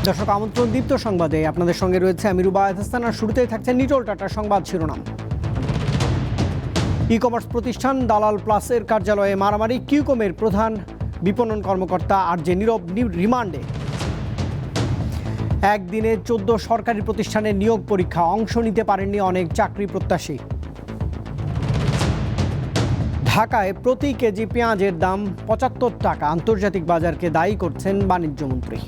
দর্শক আমন্ত্রণ দীপ্ত সংবাদে আপনাদের সঙ্গে রয়েছে আমি রুবায়েত হাসান। আর শুরুতেই থাকছে নিটোল টাটার সংবাদ শিরোনাম। ই কমার্স প্রতিষ্ঠান দালাল প্লাসের কার্যালয়ে মারামারি, কিউকমের প্রধান বিপণন কর্মকর্তা আরজে নীরব রিমান্ডে। একদিনে 14 সরকারি প্রতিষ্ঠানের নিয়োগ পরীক্ষা, অংশ নিতে পারেননি অনেক চাকরি প্রত্যাশী। ঢাকায় প্রতি কেজি পেঁয়াজের দাম 75 টাকা, আন্তর্জাতিক বাজারকে দায়ী করছেন বাণিজ্যমন্ত্রী।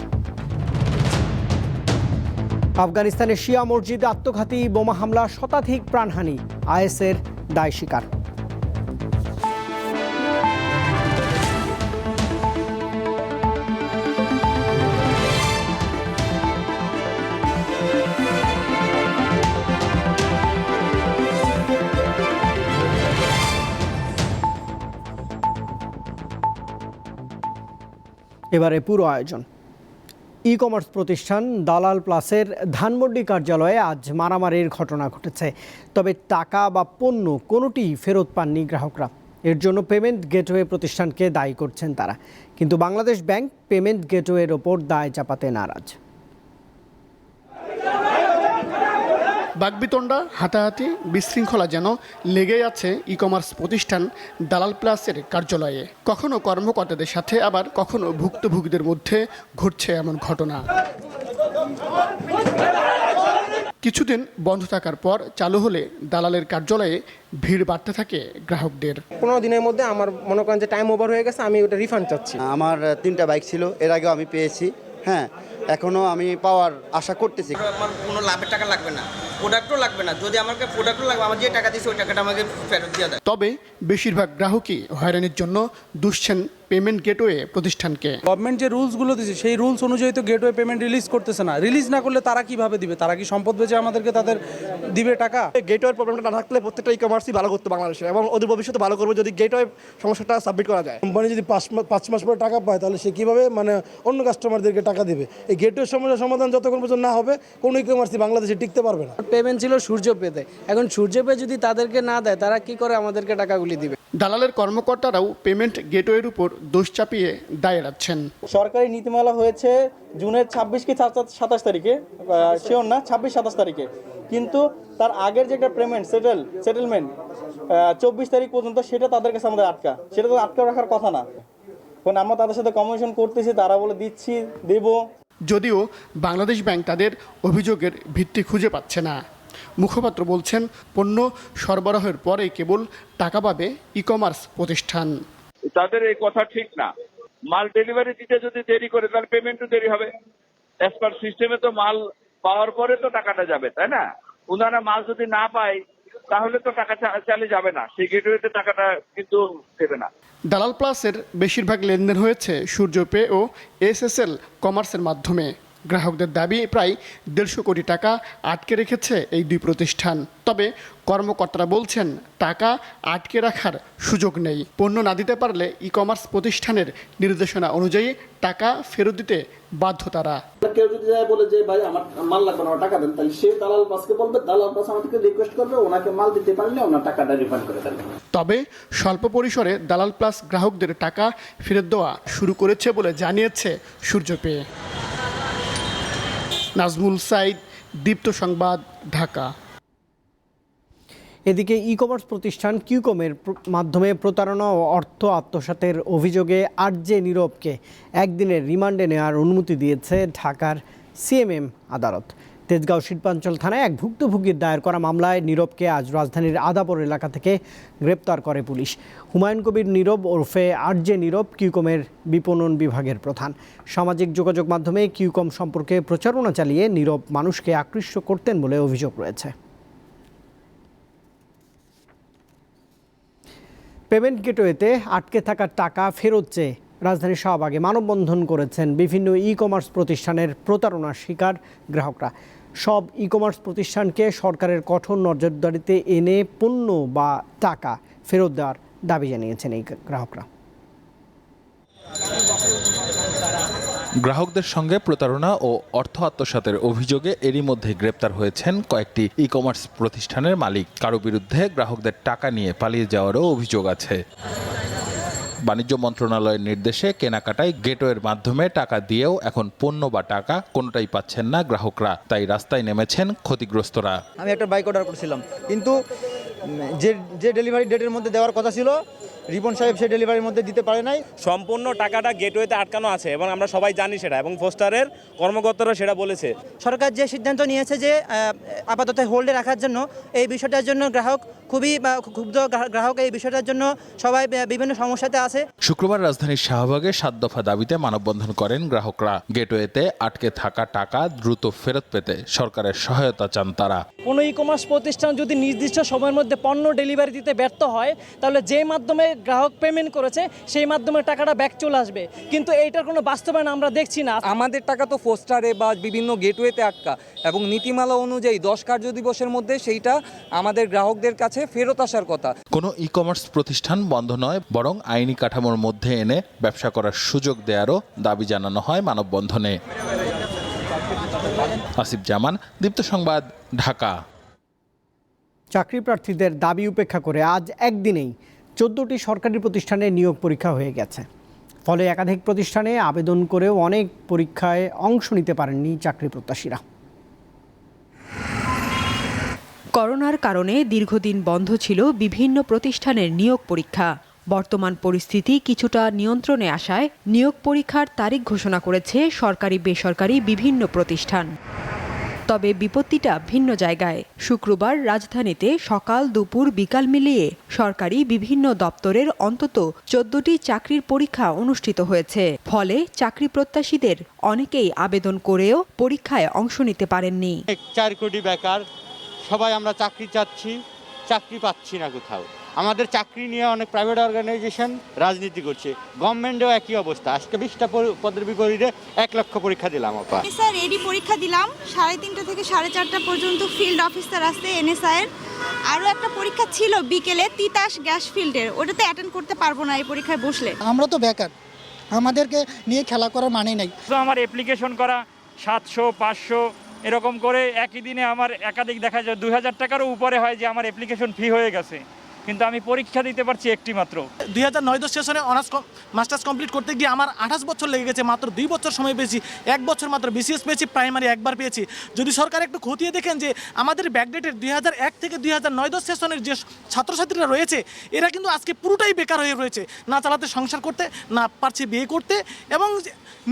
আফগানিস্তানে শিয়া মসজিদে আত্মঘাতী বোমা হামলা, শতাধিক প্রাণহানি, আইএসের দায় স্বীকার। এবারে পুরো আয়োজন। ই কমার্স প্রতিষ্ঠান দালাল প্লাসের ধানমন্ডি কার্যালয়ে আজ মারামারির ঘটনা ঘটেছে। তবে টাকা বা পণ্য কোনোটি ফেরত পাননি গ্রাহকরা। এর জন্য পেমেন্ট গেটওয়ে প্রতিষ্ঠানকে দায়ী করছেন তারা। কিন্তু বাংলাদেশ ব্যাংক পেমেন্ট গেটওয়ের ওপর দায় চাপাতে নারাজ। বাগবিতণ্ডা, হাতাহাতি, বিশৃঙ্খলা যেন লেগেই আছে ই কমার্স প্রতিষ্ঠান দালাল প্লাসের কার্যালয়ে। কখনো কর্মকর্তাদের সাথে, আবার কখনো ভুক্তভোগীদের মধ্যে ঘটছে এমন ঘটনা। কিছুদিন বন্ধ থাকার পর চালু হলে দালালের কার্যালয়ে ভিড় বাড়তে থাকে গ্রাহকদের। 15 দিনের মধ্যে আমার মনে করেন যে টাইম ওভার হয়ে গেছে, আমি ওটা রিফান্ড চাচ্ছি। আমার 3টা বাইক ছিল, এর আগেও আমি পেয়েছি। হ্যাঁ, এখনও আমি পাওয়ার আশা করতেছি। আমার কোনো লাভের টাকা লাগবে না, প্রোডাক্টও লাগবে না। যদি আমাকে প্রোডাক্টও লাগবে, আমার যে টাকা দিয়েছে ওই টাকাটা আমাকে ফেরত দিয়ে দেয়। তবে বেশিরভাগ গ্রাহকই হয়রানির জন্য দুষছেন পেমেন্ট গেটওয়ে প্রতিষ্ঠানকে। গভর্নমেন্ট যে রুলসগুলো দিয়েছে সেই রুলস অনুযায়ী তো গেটওয়ে পেমেন্ট রিলিজ করতেছে না। রিলিজ না করলে তারা কিভাবে দিবে? তারা কি সম্পদ বেচে আমাদেরকে তাদের দিবে টাকা? গেটওয়ের প্রবলেমটা না থাকলে প্রত্যেকটা ই কমার্সই ভালো করতো বাংলাদেশে, এবং ওদের ভবিষ্যতে ভালো করবে যদি গেটওয়ে সমস্যাটা সাবমিট করা যায়। কোম্পানি যদি 5 মাস পরে টাকা পায়, তাহলে সে কীভাবে অন্য কাস্টমারদেরকে টাকা দেবে? এই গেটওয়ে সমস্যার সমাধান যতক্ষণ পর্যন্ত না হবে, কোনো ই কমার্সই বাংলাদেশে টিকতে পারবে না। পেমেন্ট ছিল সূর্য পেতে, এখন সূর্য পে যদি তাদেরকে না দেয়, তারা কি করে আমাদেরকে টাকাগুলি দিবে? দালালের কর্মকর্তারাও পেমেন্ট গেটওয়ের উপর দোষ চাপিয়ে দায় এড়াচ্ছেন। সরকারি নীতিমালা হয়েছে জুনের 26 কি 27 তারিখে, শিওর না, 26-27 তারিখে। কিন্তু তার আগের যে একটা পেমেন্ট সেটেলমেন্ট 24 তারিখ পর্যন্ত, সেটা তাদের কাছে আমাদের সেটা তো আটকা রাখার কথা না। কারণ আমরা তাদের সাথে কমিউনিকেশন করতেছি, তারা বলে দিচ্ছি, দেব। যদিও বাংলাদেশ ব্যাংক তাদের অভিযোগের ভিত্তি খুঁজে পাচ্ছে না। মুখপাত্র বলছেন, পণ্য সরবরাহের পরেই কেবল টাকা পাবে ই কমার্স প্রতিষ্ঠান। তাদের এই কথা ঠিক না। মাল ডেলিভারি দিতে যদি দেরি করে, তাহলে পেমেন্টও দেরি হবে। অ্যাজ পার সিস্টেমে তো মাল পাওয়ার পরে তো টাকাটা যাবে, তাই না? ওনারা মাল যদি না পায়, তাহলে তো টাকা চালিয়ে যাবে না, সেই গেটওয়েতে টাকাটা কিন্তু দেবে না। দালাল প্লাসের বেশিরভাগ লেনদেন হয়েছে সূর্য পে ও এসএসএল কমার্সের মাধ্যমে। গ্রাহকদের দাবি, প্রায় 150 কোটি টাকা আটকে রেখেছে এই দুই প্রতিষ্ঠান। তবে কর্মকর্তারা বলছেন, টাকা আটকে রাখার সুযোগ নেই। পণ্য না দিতে পারলে ই কমার্স প্রতিষ্ঠানের নির্দেশনা অনুযায়ী টাকা ফেরত দিতে বাধ্য তারা। কেউ যদি যায় বলে যে ভাই আমার মাল লাগবে না, আমার টাকা দেন, তাহলে সে দালাল বাসকে বলবে, দালাল বাস আমাদেরকে রিকোয়েস্ট করবে, ওনাকে মাল দিতে পারলে ওনার টাকাটা রিফান্ড করে দেবে। তবে স্বল্প পরিসরে দালাল প্লাস গ্রাহকদের টাকা ফেরত দেওয়া শুরু করেছে বলে জানিয়েছে সূর্য পে। নাজমুল সাইদ, দীপ্ত সংবাদ, ঢাকা। এদিকে ই কমার্স প্রতিষ্ঠান কিউকমের মাধ্যমে প্রতারণা ও অর্থ আত্মসাতের অভিযোগে আরজে নীরবকে একদিনের রিমান্ডে নেওয়ার অনুমতি দিয়েছে ঢাকার সিএমএম আদালত। তেজগাঁও শিল্পাঞ্চল থানায় এক ভুক্তভোগীর দায়ের করা মামলায় নীরবকে আজ রাজধানীর আদাবর এলাকা থেকে গ্রেপ্তার করে পুলিশ। হুমায়ুন কবির নীরব ওরফে আরজে নীরব কিউকমের বিপণন বিভাগের প্রধান। সামাজিক যোগাযোগ মাধ্যমে কিউকম সম্পর্কে প্রচারণা চালিয়ে নীরব মানুষকে আকৃষ্ট করতেন বলে অভিযোগ রয়েছে। পেমেন্ট গেটওয়েতে আটকে থাকা টাকা ফেরত চেয়ে রাজধানীর শাহবাগে মানববন্ধন করেছেন বিভিন্ন ই কমার্স প্রতিষ্ঠানের প্রতারণার শিকার গ্রাহকরা। সব ই কমার্স প্রতিষ্ঠানকে সরকারের কঠোর নজরদারিতে এনে পণ্য বা টাকা ফেরত দেওয়ার দাবি জানিয়েছেন এই গ্রাহকরা। গ্রাহকদের সঙ্গে প্রতারণা ও অর্থ আত্মসাতের অভিযোগে এরই মধ্যে গ্রেপ্তার হয়েছেন কয়েকটি ই কমার্স প্রতিষ্ঠানের মালিক। কারো বিরুদ্ধে গ্রাহকদের টাকা নিয়ে পালিয়ে যাওয়ারও অভিযোগ আছে। বাণিজ্য মন্ত্রণালয়ের নির্দেশে কেনাকাটায় গেটওয়ের মাধ্যমে টাকা দিয়েও এখন পণ্য বা টাকা কোনোটাই পাচ্ছেন না গ্রাহকরা, তাই রাস্তায় নেমেছেন ক্ষতিগ্রস্তরা। আমি একটা বাইক অর্ডার করছিলাম, কিন্তু যে ডেলিভারি ডেটের মধ্যে দেওয়ার কথা ছিল রিপন সাহেব সেই ডেলিভারির মধ্যে দিতে পারে নাই। সম্পূর্ণ টাকাটা গেটওয়েতে আটকানো আছে এবং আমরা সবাই জানি সেটা, এবং পোস্টারের কর্মকর্তারা সেটা বলেছে। সরকার যে সিদ্ধান্ত নিয়েছে যে আপাতত হোল্ডে রাখার জন্য, এই বিষয়টার জন্য গ্রাহক খুবই ক্ষুব্ধ। গ্রাহক এই বিষয়টার জন্য সবাই বিভিন্ন সমস্যাতে আছে। শুক্রবার রাজধানীর শাহবাগে 7 দফা দাবিতে মানববন্ধন করেন গ্রাহকরা। গেটওয়েতে আটকে থাকা টাকা দ্রুত ফেরত পেতে সরকারের সহায়তা চান তারা। কোনো ই কমার্স প্রতিষ্ঠান যদি নির্দিষ্ট সময়ের মধ্যে পণ্য ডেলিভারি দিতে ব্যর্থ হয়, তাহলে যে মাধ্যমে গ্রাহক পেমেন্ট করেছে সেই মাধ্যমে টাকাটা ব্যাক চলে আসবে, কিন্তু এইটার কোনো বাস্তবায়ন আমরা দেখছি না। আমাদের টাকা তো পোস্টারে বা বিভিন্ন গেটওয়েতে আটকা, এবং নীতিমালা অনুযায়ী 10 কার্য দিবসের মধ্যে সেইটা আমাদের গ্রাহকদের কাছে ফেরত আসার কথা। কোনো ই কমার্স প্রতিষ্ঠান বন্ধ নয়, বরং আইনি কাঠামোর মধ্যে এনে ব্যবসা করার সুযোগ দেওয়ারও দাবি জানানো হয় মানববন্ধনে। আসিফ জামান, দীপ্ত সংবাদ, ঢাকা। চাকরি প্রার্থীদের দাবি উপেক্ষা করে আজ একদিনেই 14টি সরকারি প্রতিষ্ঠানে নিয়োগ পরীক্ষা হয়ে গেছে। ফলে একাধিক প্রতিষ্ঠানে আবেদন করেও অনেক পরীক্ষায় অংশ নিতে পারেননি চাকরি প্রত্যাশীরা। করোনার কারণে দীর্ঘদিন বন্ধ ছিল বিভিন্ন প্রতিষ্ঠানের নিয়োগ পরীক্ষা। বর্তমান পরিস্থিতি কিছুটা নিয়ন্ত্রণে আসায় নিয়োগ পরীক্ষার তারিখ ঘোষণা করেছে সরকারি বেসরকারি বিভিন্ন প্রতিষ্ঠান। তবে বিপত্তিটা ভিন্ন জায়গায়। শুক্রবার রাজধানীতে সকাল দুপুর বিকাল মিলিয়ে সরকারি বিভিন্ন দপ্তরের অন্তত 14টি চাকরির পরীক্ষা অনুষ্ঠিত হয়েছে। ফলে চাকরি প্রত্যাশীদের অনেকেই আবেদন করেও পরীক্ষায় অংশ নিতে পারেননি। 4 কোটি বেকার, সবাই আমরা চাকরি চাচ্ছি, চাকরি পাচ্ছি না কোথাও। আমাদের চাকরি নিয়ে অনেক প্রাইভেট অর্গানাইজেশন রাজনীতি করছে, গভর্নমেন্টেও একই অবস্থা। আজকে 20টা পদের বিপরীতে 1 লক্ষ পরীক্ষা দিলাম। স্যার এডি পরীক্ষা দিলাম 3:30 থেকে 4:30 পর্যন্ত, ফিল্ড অফিসার আছে এনএসআই এর। আরও একটা পরীক্ষা ছিল বিকেলে তিতাস গ্যাস ফিল্ডের, ওটাতে অ্যাটেন্ড করতে পারবো না এই পরীক্ষায় বসলে। আমরা তো বেকার, আমাদেরকে নিয়ে খেলা করার মানে নাই। আমার অ্যাপ্লিকেশন করা 700 500 এরকম করে একই দিনে আমার একাধিক দেখা যায় 2000 টাকারও উপরে হয় যে আমার অ্যাপ্লিকেশন ফি হয়ে গেছে, কিন্তু আমি পরীক্ষা দিতে পারছি একটি মাত্র। 2009 সেশনে অনার্স মাস্টার্স কমপ্লিট করতে গিয়ে আমার 28 বছর লেগে গেছে, মাত্র 2 বছর সময় পেয়েছি। 1 বছর মাত্র বিসিএস পেয়েছি, প্রাইমারি একবার পেয়েছি। যদি সরকার একটু খতিয়ে দেখেন যে আমাদের ব্যাকডেটের 2001 থেকে 2009 সেশনের যে ছাত্রছাত্রীরা রয়েছে, এরা কিন্তু আজকে পুরোটাই বেকার হয়ে রয়েছে, না চালাতে সংসার করতে, না পারছে বিয়ে করতে, এবং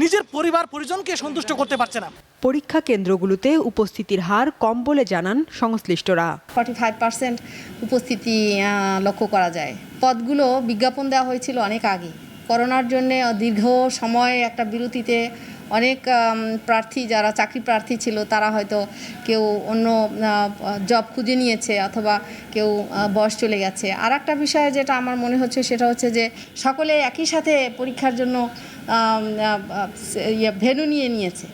নিজের পরিবার পরিজনকে সন্তুষ্ট করতে পারছে না। পরীক্ষা কেন্দ্রগুলোতে উপস্থিতির হার কম বলে জানান সংশ্লিষ্টরা। 45% উপস্থিতি লক্ষ্য করা যায়। পদগুলো বিজ্ঞাপন দেওয়া হয়েছিল অনেক আগে। করোনার জন্য দীর্ঘ সময় একটা বিরতিতে অনেক প্রার্থী, যারা চাকরি প্রার্থী ছিল, তারা হয়তো কেউ অন্য জব খুঁজে নিয়েছে, অথবা কেউ বয়স চলে গেছে। আর একটা বিষয় যেটা আমার মনে হচ্ছে সেটা হচ্ছে যে সকলে একই সাথে পরীক্ষার জন্য ভেন্যু নিয়েছে।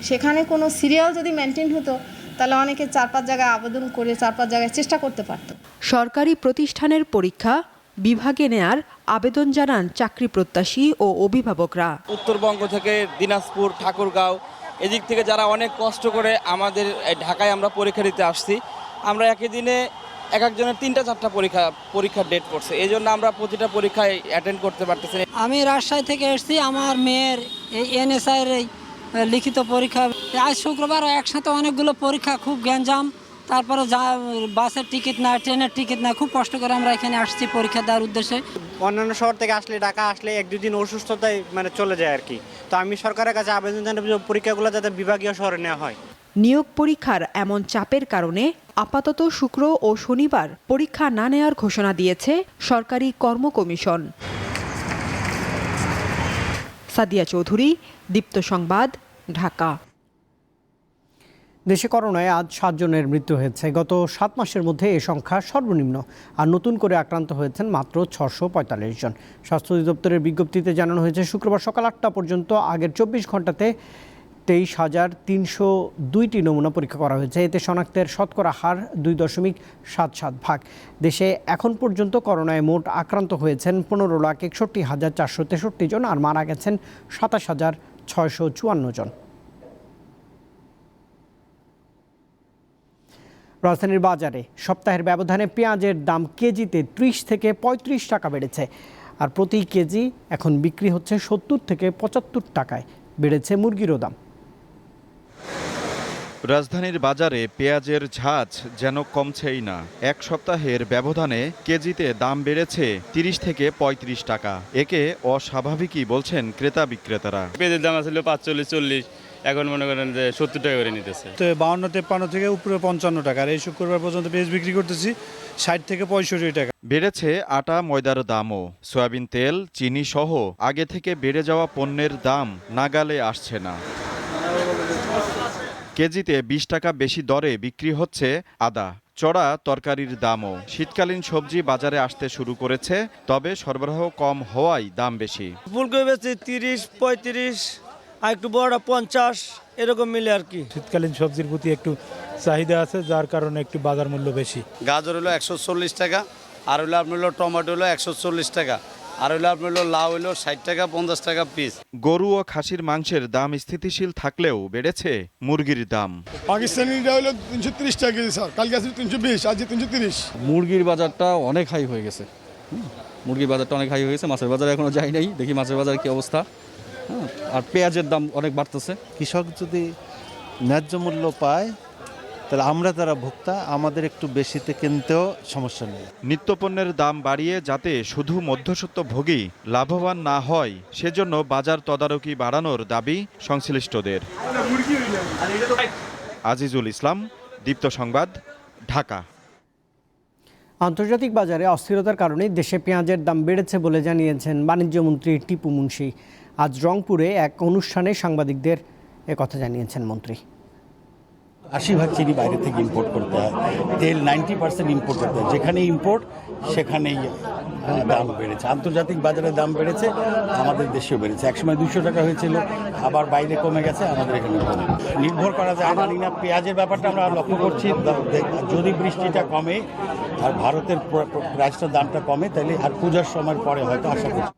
সেখানে কোনো সিরিয়াল যদি মেনটেন হতো, তাহলে অনেকে 4-5 জায়গায় আবেদন করে 4-5 জায়গায় চেষ্টা করতে পারত। সরকারি প্রতিষ্ঠানের পরীক্ষা বিভাগে নেয়ার আবেদন জানান চাকরি প্রত্যাশী ও অভিভাবকরা। উত্তরবঙ্গ থেকে দিনাজপুর, ঠাকুরগাঁও, এদিক থেকে যারা অনেক কষ্ট করে আমাদের ঢাকায় আমরা পরীক্ষা দিতে আসছি, আমরা একই দিনে এক একজনের 3-4টা পরীক্ষার ডেট পড়ছে। এই জন্য আমরা প্রতিটা পরীক্ষায় অ্যাটেন্ড করতে পারতেছি। আমি রাজশাহী থেকে এসেছি, আমার মেয়ের এই এনএসআই এর লিখিত পরীক্ষা। আজ শুক্রবার একসাথে অনেকগুলো পরীক্ষা, খুব গ্যাঞ্জাম। তারপরে বাসের টিকিট না, ট্রেনের টিকিট না, খুব কষ্ট করে আমরা এখানে আসছি পরীক্ষা দেওয়ার উদ্দেশ্যে। অন্যান্য শহর থেকে আসলে, ঢাকা আসলে 1-2 দিন অসুস্থতায় চলে যায় আর কি। তো আমি সরকারের কাছে আবেদন জানাবো যে পরীক্ষাগুলো যাতে বিভাগীয় শহরে নেওয়া হয়। নিয়োগ পরীক্ষার এমন চাপের কারণে আপাতত শুক্র ও শনিবার পরীক্ষা না নেওয়ার ঘোষণা দিয়েছে সরকারি কর্ম কমিশন। সাদিয়া চৌধুরী, দীপ্ত সংবাদ, ঢাকা। দেশে করোনায় আজ 7 জনের মৃত্যু হয়েছে। গত 7 মাসের মধ্যে এ সংখ্যা সর্বনিম্ন। আর নতুন করে আক্রান্ত হয়েছেন মাত্র 645 জন। স্বাস্থ্য অধিদপ্তরের বিজ্ঞপ্তিতে জানানো হয়েছে, শুক্রবার সকাল 8টা পর্যন্ত আগের 24 ঘন্টাতে 23,302টি নমুনা পরীক্ষা করা হয়েছে। এতে শনাক্তের শতকরা হার 2.77%। দেশে এখন পর্যন্ত করোনায় মোট আক্রান্ত হয়েছেন 15,61,463 জন, আর মারা গেছেন 27,654 জন। রাজধানীর বাজারে সপ্তাহের ব্যবধানে পেঁয়াজের দাম কেজিতে 30 থেকে 35 টাকা বেড়েছে। আর প্রতি কেজি এখন বিক্রি হচ্ছে 70 থেকে 75 টাকায়। বেড়েছে মুরগিরও দাম। রাজধানীর বাজারে পেঁয়াজের ঝাঁজ যেন কমছেই না। এক সপ্তাহের ব্যবধানে কেজিতে দাম বেড়েছে 30 থেকে 35 টাকা। একে অস্বাভাবিকই বলছেন ক্রেতা বিক্রেতারা। পেঁয়াজের দাম ছিল 45-40, এখন মনে করেন যে 70 টাকা করে নিতেছে। তো 52-53 থেকে উপরে 55 টাকা। আর এই শুক্রবার পর্যন্ত পেঁয়াজ বিক্রি করতেছি 60 থেকে 65 টাকা। বেড়েছে আটা ময়দার দামও। সয়াবিন তেল, চিনি সহ আগে থেকে বেড়ে যাওয়া পণ্যের দাম নাগালে আসছে না। কেজিতে 20 টাকা বেশি দরে বিক্রি হচ্ছে আদা। চড়া তরকারির দামও। শীতকালীন সবজি বাজারে আসতে শুরু করেছে, তবে সরবরাহ কম হওয়ায় দাম বেশি। ফুলকপি বেশি 30-35, আর একটু বড় 50, এরকম মিলে আর কি। শীতকালীন সবজির প্রতি একটু চাহিদা আছে, যার কারণে একটু বাজার মূল্য বেশি। গাজর হলো 140 টাকা, আর হলো আপনার হলো টমেটো হলো 140 টাকা, আর হলো আপনার হলো লাউ হলো 60 টাকা 50 টাকা পিস। গরু ও খাসির মাংসের দাম স্থিতিশীল থাকলেও বেড়েছে মুরগির দাম। পাকিস্তানিটা হলো 330 টাকা কেজি স্যার, কালকে আছে 320, আজ 330। মুরগির বাজারটা অনেক হাই হয়ে গেছে। মুরগির বাজারটা অনেক হাই হয়ে গেছে। মাছের বাজারে এখনো যাই নাই, দেখি মাছের বাজারে কি অবস্থা। আর পেঁয়াজের দাম অনেক বাড়তেছে। কৃষক যদি ন্যায্য মূল্য পায় তাহলে আমরা যারা ভোক্তা আমাদের একটু বেশিতে কিনতেও সমস্যা নেই। নিত্যপণ্যের দাম বাড়িয়ে যাতে শুধু মধ্যস্বত্বভোগী লাভবান না হয়, সেজন্য বাজার তদারকি বাড়ানোর দাবি সংশ্লিষ্টদের। আজিজুল ইসলাম, দীপ্ত সংবাদ, ঢাকা। আন্তর্জাতিক বাজারে অস্থিরতার কারণে দেশে পেঁয়াজের দাম বেড়েছে বলে জানিয়েছেন বাণিজ্যমন্ত্রী টিপু মুনশি। আজ রংপুরে এক অনুষ্ঠানে সাংবাদিকদের একথা জানিয়েছেন মন্ত্রী। 80% চিনি বাইরে থেকে ইম্পোর্ট করতে হয়, তেল 90% ইম্পোর্ট করতে হয়। যেখানে ইম্পোর্ট সেখানেই দাম বেড়েছে। আন্তর্জাতিক বাজারে দাম বেড়েছে, আমাদের দেশেও বেড়েছে। একসময় 200 টাকা হয়েছিল, আবার বাইরে কমে গেছে, আমাদের এখানে কমে। নির্ভর করা যায় না। পেঁয়াজের ব্যাপারটা আমরা লক্ষ্য করছি, যদি বৃষ্টিটা কমে আর ভারতের প্রাইসটার দামটা কমে, তাহলে আর পূজার সময়ের পরে হয়তো আশা করছি।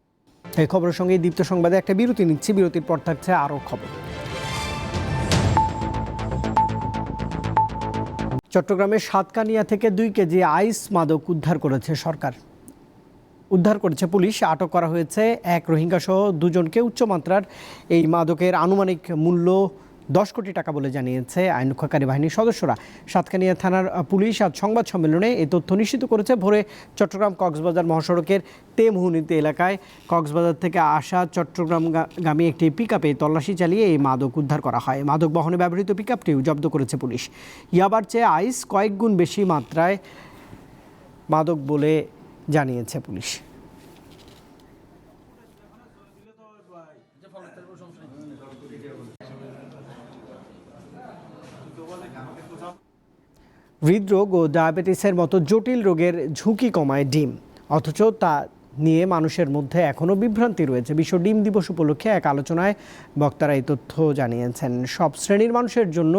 এই খবরের সঙ্গে দীপ্ত সংবাদে একটা বিরতি নিচ্ছি। বিরতির পর থাকছে আরও খবর। চট্টগ্রামের সাতকানিয়া থেকে 2 কেজি আইস মাদক উদ্ধার করেছে পুলিশ। আটক করা হয়েছে এক রোহিঙ্গা সহ 2 জনকে। উচ্চমাত্রার এই মাদকের আনুমানিক মূল্য 10 কোটি টাকা বলে জানিয়েছে আইনরক্ষাকারী বাহিনীর সদস্যরা। সাতকানিয়া থানার পুলিশ আজ সংবাদ সম্মেলনে এই তথ্য নিশ্চিত করেছে। ভোরে চট্টগ্রাম কক্সবাজার মহাসড়কের তেমহুনিতে এলাকায় কক্সবাজার থেকে আসা চট্টগ্রামগামী একটি পিকআপে তল্লাশি চালিয়ে এই মাদক উদ্ধার করা হয়। মাদক বহনে ব্যবহৃত পিকআপটিও জব্দ করেছে পুলিশ। ইয়াবার চেয়ে আইস কয়েক গুণ বেশি মাত্রায় মাদক বলে জানিয়েছে পুলিশ। হৃদরোগ ও ডায়াবেটিসের মতো জটিল রোগের ঝুঁকি কমায় ডিম, অথচ তা নিয়ে মানুষের মধ্যে এখনও বিভ্রান্তি রয়েছে। বিশ্ব ডিম দিবস উপলক্ষে এক আলোচনায় বক্তারা এই তথ্য জানিয়েছেন। সব শ্রেণীর মানুষের জন্য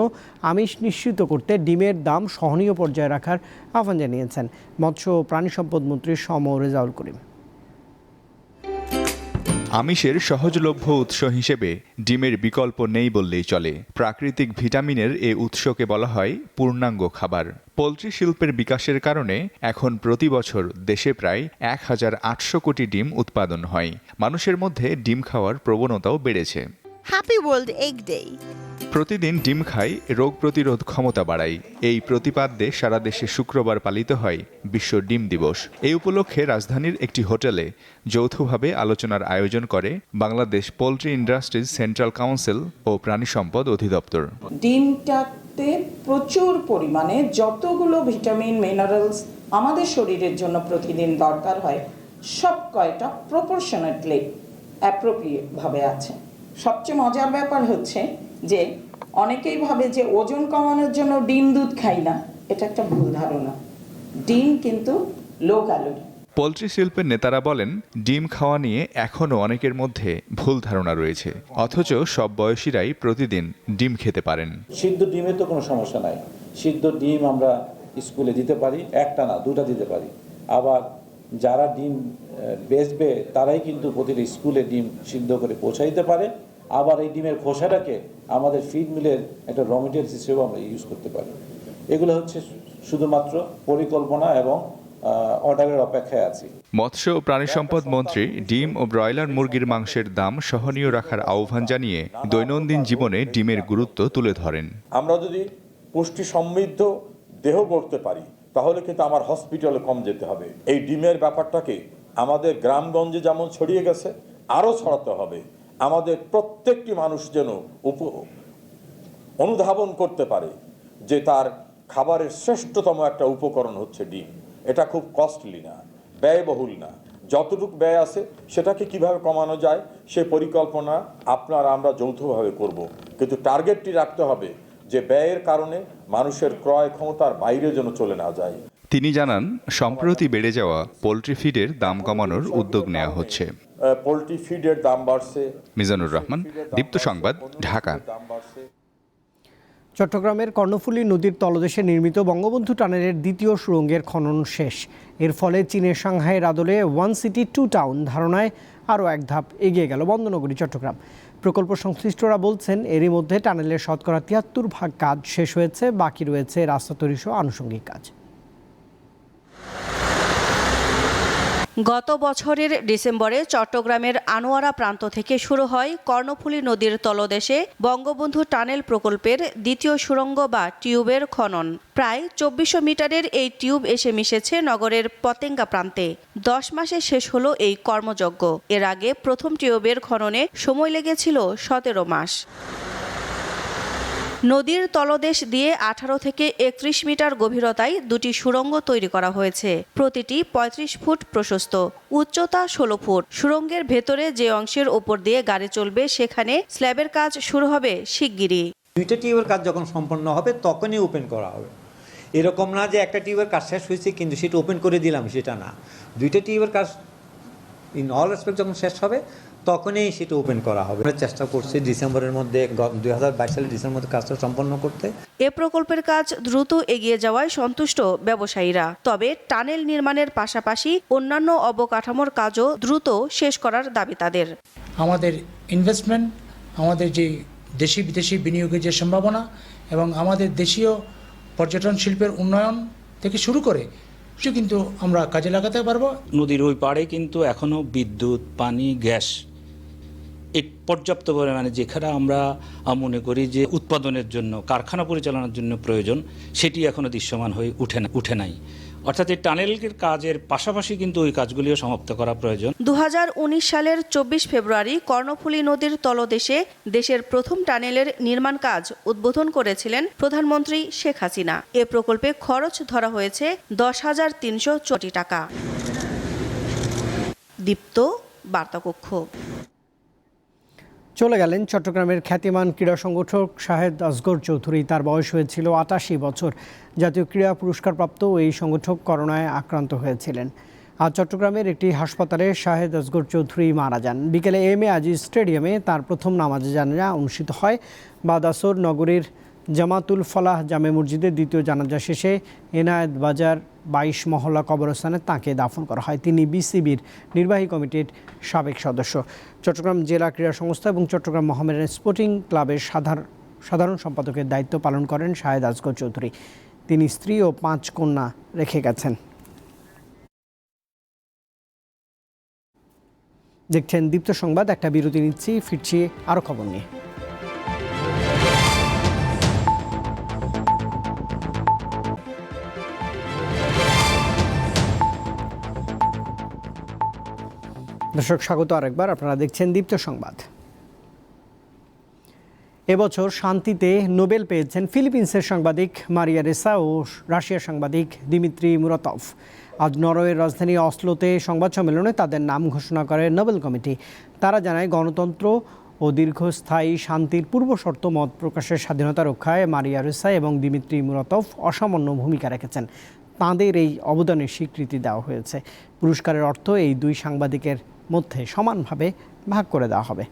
আমিষ নিশ্চিত করতে ডিমের দাম সহনীয় পর্যায়ে রাখার আহ্বান জানিয়েছেন মৎস্য ও প্রাণী সম্পদ মন্ত্রী সম রেজাউল করিম। আমিষের সহজলভ্য উৎস হিসেবে ডিমের বিকল্প নেই বললেই চলে। প্রাকৃতিক ভিটামিনের এ উৎসকে বলা হয় পূর্ণাঙ্গ খাবার। পোলট্রি শিল্পের বিকাশের কারণে এখন প্রতি বছর দেশে প্রায় 1800 কোটি ডিম উৎপাদন হয়। মানুষের মধ্যে ডিম খাওয়ার প্রবণতাও বেড়েছে। Happy world egg day. প্রতিদিন ডিম খাই রোগ প্রতিরোধ ক্ষমতা বাড়াই, এই প্রতিপাদ্যে সারা দেশে শুক্রবার পালিত হয় বিশ্ব ডিম দিবস। এই উপলক্ষে রাজধানীর একটি হোটেলে যৌথভাবে আলোচনার আয়োজন করে Bangladesh poultry industries central council ও প্রাণী সম্পদ অধিদপ্তর। ডিমটাতে প্রচুর পরিমাণে যতগুলো ভিটামিন মিনারেলস আমাদের শরীরের জন্য প্রতিদিন দরকার হয়, সব কয়টা প্রপোর্শনেটলি অ্যাপ্রোপ্রিয়েট ভাবে আছে। সবচেয়ে মজার ব্যাপার হচ্ছে যে অনেকেই ভাবে যে ওজন কমানোর জন্য ডিম দুধ খাই না, এটা একটা ভুল ধারণা। ডিম কিন্তু লো ক্যালোরি। পোলট্রি শিল্পের নেতারা বলেন, ডিম খাওয়া নিয়ে এখনও অনেকের মধ্যে ভুল ধারণা রয়েছে, অথচ সব বয়সীরাই প্রতিদিন ডিম খেতে পারেন। সিদ্ধ ডিমে তো কোনো সমস্যা নাই। সিদ্ধ ডিম আমরা স্কুলে দিতে পারি, একটা না 2টা দিতে পারি। আবার যারা ডিম বেচবে তারাই কিন্তু প্রতিটা স্কুলে ডিম সিদ্ধ করে পৌঁছে দিতে পারে। আবার এই ডিমের খোসাটাকে আমাদের ফিড মিলের একটা র মেটেরিয়ালস হিসেবে আমরা ইউজ করতে পারি। এগুলো হচ্ছে শুধুমাত্র পরিকল্পনা এবং অর্ডারের অপেক্ষায় আছি। মৎস্য ও প্রাণী সম্পদ মন্ত্রী ডিম ও ব্রয়লার মুরগির মাংসের দাম সহনীয় রাখার আহ্বান জানিয়ে দৈনন্দিন জীবনে ডিমের গুরুত্ব তুলে ধরেন। আমরা যদি পুষ্টি সমৃদ্ধ দেহ গড়তে পারি তাহলে কিন্তু আমার হসপিটালে কম যেতে হবে। এই ডিমের ব্যাপারটাকে আমাদের গ্রামগঞ্জে যেমন ছড়িয়ে গেছে আরও ছড়াতে হবে। আমাদের প্রত্যেকটি মানুষ যেন অনুধাবন করতে পারে যে তার খাবারের শ্রেষ্ঠতম একটা উপকরণ হচ্ছে ডিম। এটা খুব কস্টলি না, ব্যয়বহুল না, যতটুকু ব্যয় আছে সেটাকে কিভাবে কমানো যায় সে পরিকল্পনা আপনারা আমরা যৌথভাবে করব, কিন্তু টার্গেটটি রাখতে হবে যে ব্যয়ের কারণে মানুষের ক্রয় ক্ষমতার বাইরে যেন চলে না যায়। তিনি জানান, সম্প্রতি বেড়ে যাওয়া পোল্ট্রি ফিডের দাম কমানোর উদ্যোগ নেওয়া হচ্ছে। পোল্ট্রি ফিডের দাম বাড়ছে। মিজানুর রহমান, দীপ্ত সংবাদ, ঢাকা। চট্টগ্রামের কর্ণফুলী নদীর তলদেশে নির্মিত বঙ্গবন্ধু টানেলের দ্বিতীয় সুড়ঙ্গের খনন শেষ। এর ফলে চীনের সাংহাইয়ের আদলে ওয়ান সিটি টু টাউন ধারণায় আরও এক ধাপ এগিয়ে গেল বন্দনগরী চট্টগ্রাম। প্রকল্প সংশ্লিষ্টরা বলছেন, এরই মধ্যে টানেলের শতকরা ৭৩% কাজ শেষ হয়েছে, বাকি রয়েছে রাস্তা তৈরি সহ আনুষঙ্গিক কাজ। গত বছরের ডিসেম্বরে চট্টগ্রামের আনোয়ারা প্রান্ত থেকে শুরু হয় কর্ণফুলী নদীর তলদেশে বঙ্গবন্ধু টানেল প্রকল্পের দ্বিতীয় সুড়ঙ্গ বা টিউবের খনন। প্রায় ২৪০০ মিটারের এই টিউব এসে মিশেছে নগরের পতেঙ্গা প্রান্তে। ১০ মাসে শেষ হলো এই কর্মযজ্ঞ। এর আগে প্রথম টিউবের খননে সময় লেগেছিল ১৭ মাস। নদীর তলদেশ দিয়ে ১৮ থেকে ৩১ মিটার গভীরতায় দুটি সুড়ঙ্গ তৈরি করা হয়েছে। প্রতিটি ৩৫ ফুট প্রশস্ত, উচ্চতা ১৬ ফুট। সুড়ঙ্গের ভেতরে যে অংশের ওপর দিয়ে গাড়ি চলবে সেখানে স্ল্যাবের কাজ শুরু হবে শিগগিরই। দুইটা টিউবের কাজ যখন সম্পন্ন হবে তখনই ওপেন করা হবে। এরকম না যে একটা টিউবের কাজ শেষ হয়েছে কিন্তু সেটা ওপেন করে দিলাম, সেটা না। দুইটা টিউবের কাজ ইন অল রেসপেক্ট যখন শেষ হবে তখনই সেটা ওপেন করা হবে। আমরা চেষ্টা করছি ডিসেম্বরের মধ্যে ২০২২ সালের ডিসেম্বরের মধ্যে কাজটা সম্পন্ন করতে। এ প্রকল্পের কাজ দ্রুত এগিয়ে যাওয়ায় সন্তুষ্ট ব্যবসায়ীরা। তবে টানেল নির্মাণের পাশাপাশি অন্যান্য অবকাঠামোর কাজও দ্রুত শেষ করার দাবি তাদের। আমাদের ইনভেস্টমেন্ট, আমাদের যে দেশি বিদেশি বিনিয়োগের যে সম্ভাবনা এবং আমাদের দেশীয় পর্যটন শিল্পের উন্নয়ন থেকে শুরু করে সে কিন্তু আমরা কাজে লাগাতে পারবো। নদীর ওই পাড়ে কিন্তু এখনও বিদ্যুৎ, পানি, গ্যাস এক পর্যাপ্ত পরিমাণে, যেখানে আমরা মনে করি যে উৎপাদনের জন্য, কারখানা পরিচালনার জন্য প্রয়োজন, সেটি এখনও দৃশ্যমান হয়ে উঠে নাই। অর্থাৎ এই টানেলের কাজের পাশাপাশি কিন্তু ওই কাজগুলিও সমাপ্ত করা প্রয়োজন। ২০১৯ সালের ২৪ ফেব্রুয়ারি কর্ণফুলী নদীর তলদেশে দেশের প্রথম টানেলের নির্মাণ কাজ উদ্বোধন করেছিলেন প্রধানমন্ত্রী শেখ হাসিনা। এ প্রকল্পে খরচ ধরা হয়েছে ১০,৩০০ কোটি টাকা। দীপ্ত, বার্তাকক্ষ। চলে গেলেন চট্টগ্রামের খ্যাতিমান ক্রীড়া সংগঠক শাহেদ আসগর চৌধুরী। তার বয়স হয়েছিল ৮৮ বছর। জাতীয় ক্রীড়া পুরস্কারপ্রাপ্ত এই সংগঠক করোনায় আক্রান্ত হয়েছিলেন। আজ চট্টগ্রামের একটি হাসপাতালে শাহেদ আসগর চৌধুরী মারা যান। বিকেলে এম এ আজিজ স্টেডিয়ামে তার প্রথম নামাজে জানাজা অনুষ্ঠিত হয়। বাদ আসর নগরীর জামাতুল ফলাহ জামে মসজিদের দ্বিতীয় জানাজা শেষে এনায়েত বাজার ২২ মহল্লা কবরস্থানে তাঁকে দাফন করা হয়। তিনি বিসিবির নির্বাহী কমিটির সাবেক সদস্য। চট্টগ্রাম জেলা ক্রীড়া সংস্থা এবং চট্টগ্রাম মোহামেডান স্পোর্টিং ক্লাবের সাধারণ সম্পাদকের দায়িত্ব পালন করেন শাহেদ আসগর চৌধুরী। তিনি স্ত্রী ও ৫ কন্যা রেখে গেছেন। দেখছেন দীপ্ত সংবাদ। একটা বিরতি নিচ্ছি, ফিরছি আরও খবর নিয়ে। দর্শক, স্বাগত আরেকবার। আপনারা দেখছেন দীপ্ত সংবাদ। এবছর শান্তিতে নোবেল পেয়েছেন ফিলিপিন্সের সাংবাদিক মারিয়া রেসা ও রাশিয়ার সাংবাদিক দিমিত্রি মুরাতভ। আজ নরওয়ের রাজধানী অসলোতে সংবাদ সম্মেলনে তাদের নাম ঘোষণা করে নোবেল কমিটি। তারা জানায়, গণতন্ত্র ও দীর্ঘস্থায়ী শান্তির পূর্বশর্ত মত প্রকাশের স্বাধীনতা রক্ষায় মারিয়া রেসা এবং দিমিত্রি মুরাতভ অসামান্য ভূমিকা রেখেছেন। তাঁদের এই অবদানের স্বীকৃতি দেওয়া হয়েছে। পুরস্কারের অর্থ এই দুই সাংবাদিকের মধ্যে সমানভাবে ভাগ করে দেওয়া হবে।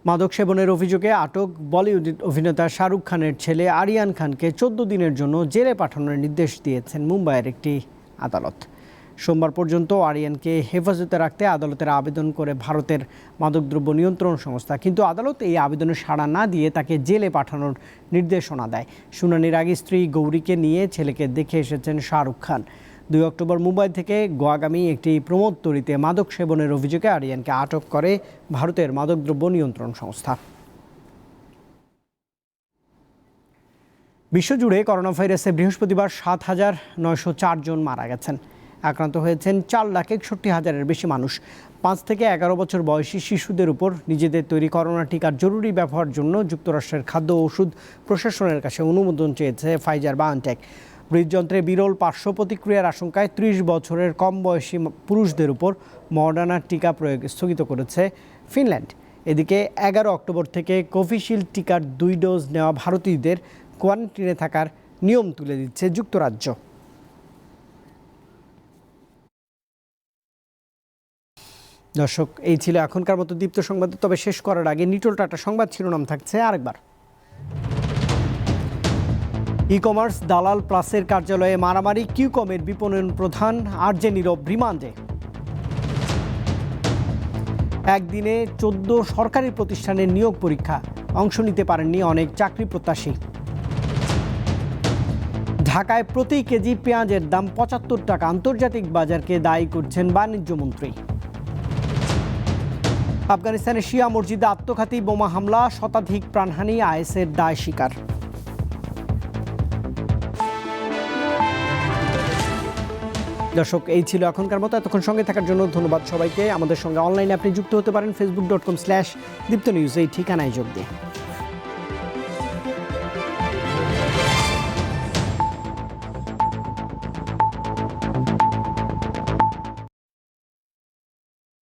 মাদক সেবনের অভিযোগে আটক বলিউড অভিনেতা শাহরুখ খানের ছেলে আরিয়ান খানকে ১৪ দিনের জন্য জেলে পাঠানোর নির্দেশ দিয়েছেন মুম্বাইয়ের একটি আদালত। সোমবার পর্যন্ত আরিয়ানকে হেফাজতে রাখতে আদালতের আবেদন করে ভারতের মাদকদ্রব্য নিয়ন্ত্রণ সংস্থা, কিন্তু আদালত এই আবেদনে সাড়া না দিয়ে তাকে জেলে পাঠানোর নির্দেশনা দেয়। শুনানির আগে স্ত্রী গৌরীকে নিয়ে ছেলেকে দেখে এসেছেন শাহরুখ খান। 2 অক্টোবর মুম্বাই থেকে গোয়াগামী একটি প্রমোদতরীতে মাদক সেবনের অভিযোগে আরিয়ানকে আটক করে ভারতের মাদকদ্রব্য নিয়ন্ত্রণ সংস্থা। বিশ্বজুড়ে করোনা ভাইরাসে বৃহস্পতিবার 7,904 জন মারা গেছেন। আক্রান্ত হয়েছেন 4,61,000-এর বেশি মানুষ। 5 থেকে 11 বছর বয়সী শিশুদের উপর নিজেদের তৈরি করোনা টিকার জরুরি ব্যবহারের জন্য যুক্তরাষ্ট্রের খাদ্য ও ওষুধ প্রশাসনের কাছে অনুমোদন চেয়েছে ফাইজার বায়োনটেক। হৃদযন্ত্রে বিরল পার্শ্ব প্রতিক্রিয়ার আশঙ্কায় 30 বছরের কম বয়সী পুরুষদের উপর মডার্নার টিকা প্রয়োগ স্থগিত করেছে ফিনল্যান্ড। এদিকে 11 অক্টোবর থেকে কোভিশিল্ড টিকার 2 ডোজ নেওয়া ভারতীয়দের কোয়ারেন্টিনে থাকার নিয়ম তুলে দিচ্ছে যুক্তরাজ্য। দর্শক, এই ছিল এখনকার মতো দীপ্ত সংবাদ। তবে শেষ করার আগে নিটোল টাটা সংবাদ শিরোনাম থাকছে আরেকবার। ই কমার্স দালাল প্লাসের কার্যালয়ে মারামারি, কিউকমের বিপণন প্রধান আরজে নীরব রিমান্ডে। একদিনে 14 সরকারি প্রতিষ্ঠানের নিয়োগ পরীক্ষা, অংশ নিতে পারেননি অনেক চাকরি প্রত্যাশী। ঢাকায় প্রতি কেজি পেঁয়াজের দাম 75 টাকা, আন্তর্জাতিক বাজারকে দায়ী করছেন বাণিজ্যমন্ত্রী। আফগানিস্তানের শিয়া মসজিদে আত্মঘাতী বোমা হামলা, শতাধিক প্রাণহানি, আইএসের দায় স্বীকার। দর্শক, এই ছিল এখনকার মতো। এতক্ষণ সঙ্গে থাকার জন্য ধন্যবাদ সবাইকে। আমাদের সঙ্গে অনলাইনে আপনি যুক্ত হতে পারেন facebook.com/দীপ্ত নিউজ এই ঠিকানায় যোগ দিয়ে।